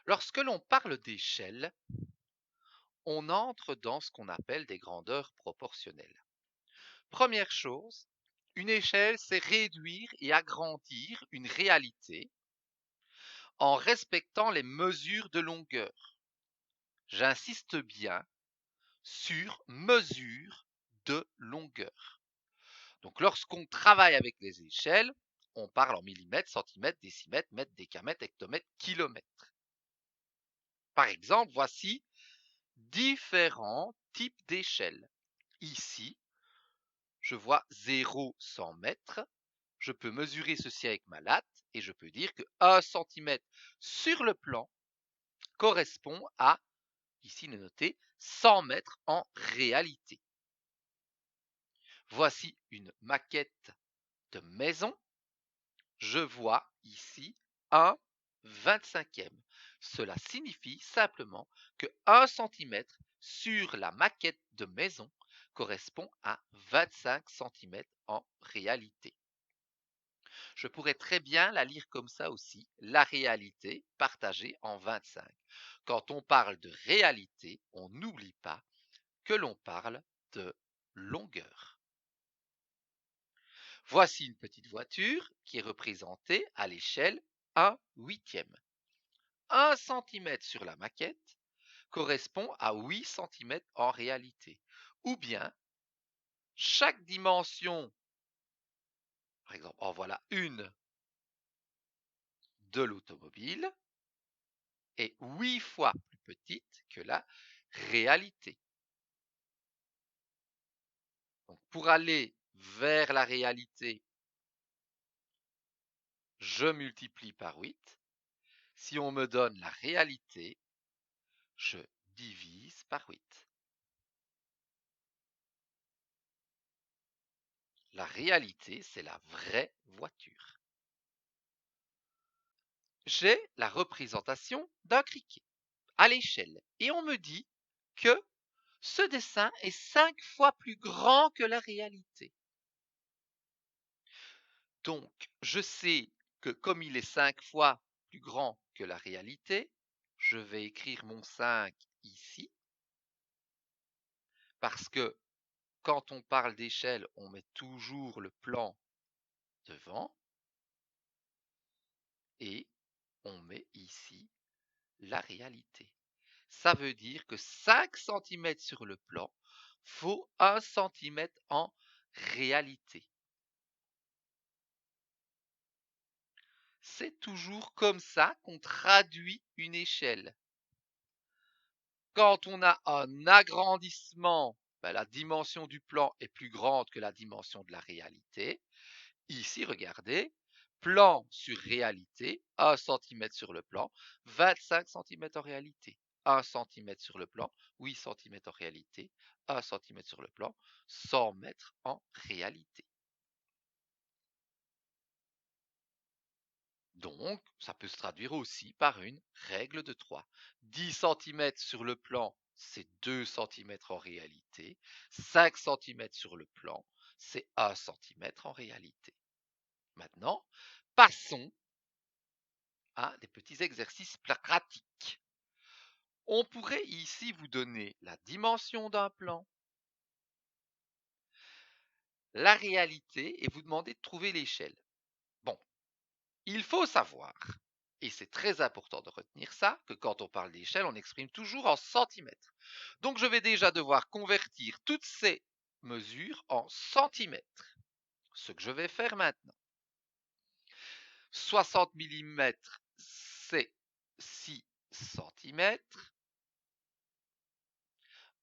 Lorsque l'on parle d'échelle, on entre dans ce qu'on appelle des grandeurs proportionnelles. Première chose, une échelle, c'est réduire et agrandir une réalité en respectant les mesures de longueur. J'insiste bien sur mesure de longueur. Donc lorsqu'on travaille avec les échelles, on parle en millimètres, centimètres, décimètres, mètres, décamètres, hectomètres, kilomètres. Par exemple, voici différents types d'échelles. Ici, je vois 0, 100 mètres. Je peux mesurer ceci avec ma latte et je peux dire que 1 cm sur le plan correspond à, ici il est noté, 100 mètres en réalité. Voici une maquette de maison. Je vois ici un 25e. Cela signifie simplement que 1 cm sur la maquette de maison correspond à 25 cm en réalité. Je pourrais très bien la lire comme ça aussi, la réalité partagée en 25. Quand on parle de réalité, on n'oublie pas que l'on parle de longueur. Voici une petite voiture qui est représentée à l'échelle 1/8. 1 cm sur la maquette correspond à 8 cm en réalité. Ou bien, chaque dimension, par exemple, en voilà une de l'automobile, est 8 fois plus petite que la réalité. Donc, pour aller vers la réalité, je multiplie par 8. Si on me donne la réalité, je divise par 8. La réalité, c'est la vraie voiture. J'ai la représentation d'un criquet à l'échelle et on me dit que ce dessin est 5 fois plus grand que la réalité. Donc, je sais que comme il est 5 fois plus grand que la réalité, je vais écrire mon 5 ici, parce que quand on parle d'échelle, on met toujours le plan devant, et on met ici la réalité. Ça veut dire que 5 cm sur le plan vaut 1 cm en réalité. C'est toujours comme ça qu'on traduit une échelle. Quand on a un agrandissement, la dimension du plan est plus grande que la dimension de la réalité. Ici, regardez, plan sur réalité, 1 cm sur le plan, 25 cm en réalité. 1 cm sur le plan, 8 cm en réalité, 1 cm sur le plan, 100 mètres en réalité. Donc, ça peut se traduire aussi par une règle de 3. 10 cm sur le plan, c'est 2 cm en réalité. 5 cm sur le plan, c'est 1 cm en réalité. Maintenant, passons à des petits exercices pratiques. On pourrait ici vous donner la dimension d'un plan, la réalité et vous demander de trouver l'échelle. Bon, il faut savoir, et c'est très important de retenir ça, que quand on parle d'échelle, on exprime toujours en centimètres. Donc je vais déjà devoir convertir toutes ces mesures en centimètres. Ce que je vais faire maintenant. 60 mm, c'est 6 centimètres.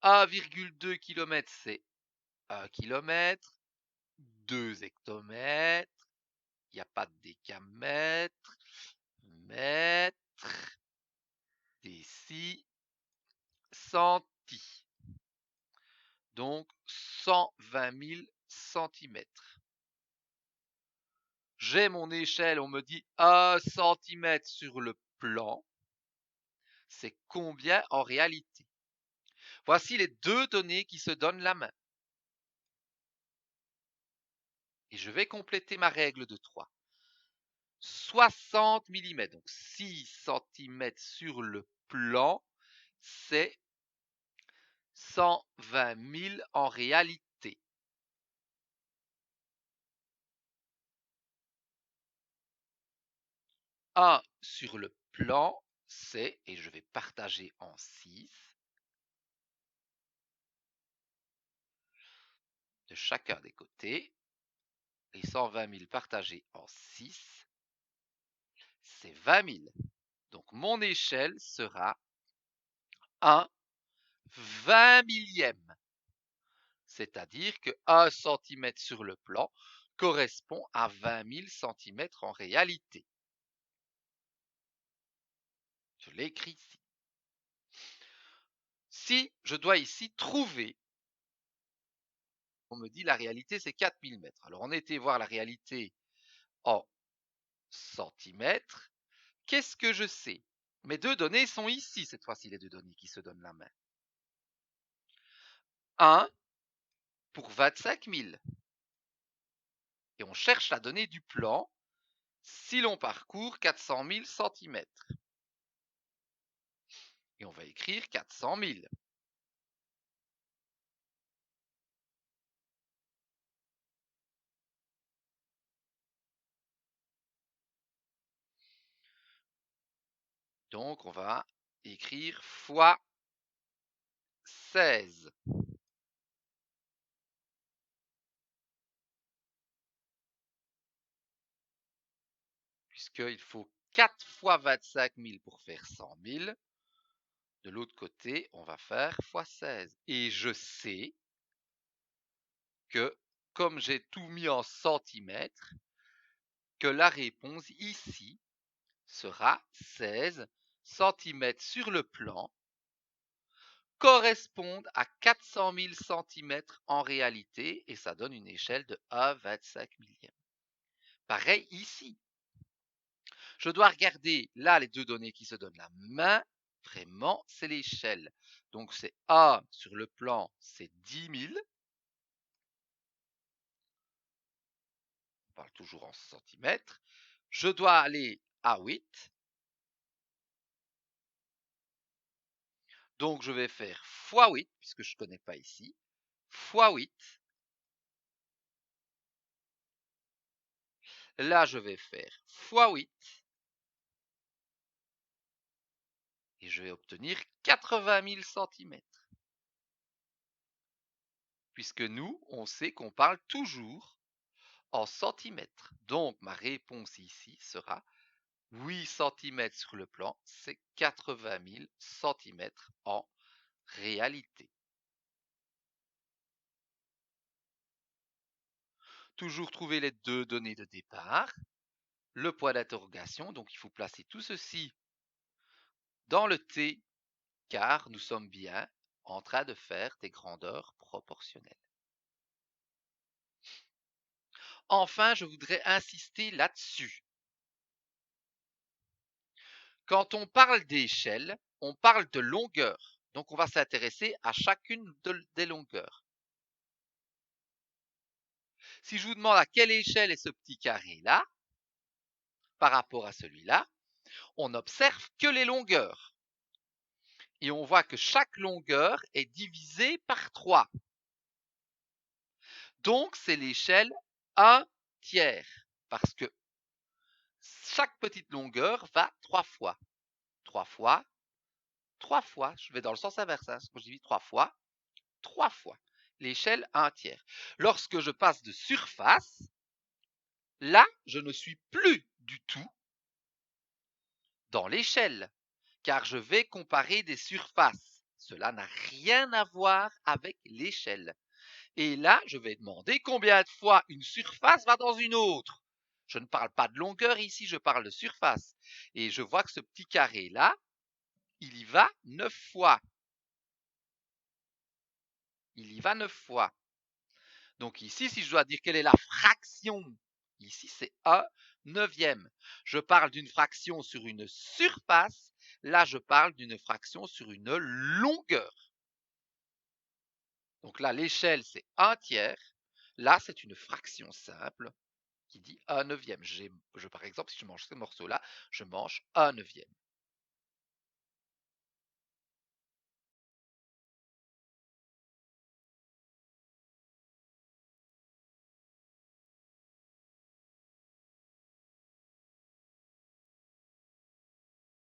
1,2 km, c'est 1 km. 2 hectomètres. Il n'y a pas de décamètre. Mètre. Déci. Centi. Donc 120 000 centimètres. J'ai mon échelle, on me dit 1 centimètre sur le plan. C'est combien en réalité? Voici les deux données qui se donnent la main. Et je vais compléter ma règle de 3. 60 mm. Donc 6 cm sur le plan, c'est 120 000 en réalité. Un sur le plan, c'est, et je vais partager en 6, de chacun des côtés. Et 120 000 partagés en 6, c'est 20 000. Donc mon échelle sera un 20 millième. C'est-à-dire que 1 cm sur le plan correspond à 20 000 cm en réalité. Je l'écris ici. Si je dois ici trouver, on me dit la réalité c'est 4000 mètres. Alors on était voir la réalité en centimètres. Qu'est-ce que je sais? Mes deux données sont ici cette fois-ci, les deux données qui se donnent la main. 1 pour 25 000. Et on cherche la donnée du plan si l'on parcourt 400 000 cm. Et on va écrire 400 000. Donc on va écrire fois 16. Puisqu'il faut 4 fois 25 000 pour faire 100 000. De l'autre côté, on va faire fois 16. Et je sais que, comme j'ai tout mis en centimètres, que la réponse ici sera 16 cm sur le plan, correspondent à 400 000 cm en réalité, et ça donne une échelle de 1,25 millième. Pareil ici. Je dois regarder là les deux données qui se donnent la main. Vraiment, c'est l'échelle. Donc c'est A sur le plan, c'est 10 000. On parle toujours en centimètres. Je dois aller à 8. Donc je vais faire fois 8, puisque je ne connais pas ici. Fois 8. Là, je vais faire fois 8. Et je vais obtenir 80 000 cm. Puisque nous, on sait qu'on parle toujours en centimètres. Donc ma réponse ici sera 8 cm sur le plan, c'est 80 000 cm en réalité. Toujours trouver les deux données de départ, le point d'interrogation, donc il faut placer tout ceci dans le T, car nous sommes bien en train de faire des grandeurs proportionnelles. Enfin, je voudrais insister là-dessus. Quand on parle d'échelle, on parle de longueur. Donc on va s'intéresser à chacune des longueurs. Si je vous demande à quelle échelle est ce petit carré-là, par rapport à celui-là, on observe que les longueurs. Et on voit que chaque longueur est divisée par 3. Donc c'est l'échelle 1 tiers, parce que chaque petite longueur va 3 fois. 3 fois, 3 fois, je vais dans le sens inverse, quand je dis 3 fois, 3 fois. L'échelle 1 tiers. Lorsque je passe de surface, là, je ne suis plus du tout dans l'échelle, car je vais comparer des surfaces. Cela n'a rien à voir avec l'échelle. Et là, je vais demander combien de fois une surface va dans une autre. Je ne parle pas de longueur ici, je parle de surface. Et je vois que ce petit carré-là, il y va 9 fois. Il y va 9 fois. Donc ici, si je dois dire quelle est la fraction, ici c'est 1 neuvième. Je parle d'une fraction sur une surface, là je parle d'une fraction sur une longueur. Donc là, l'échelle c'est 1 tiers, là c'est une fraction simple, qui dit un neuvième. Par exemple, si je mange ce morceau-là, je mange un neuvième.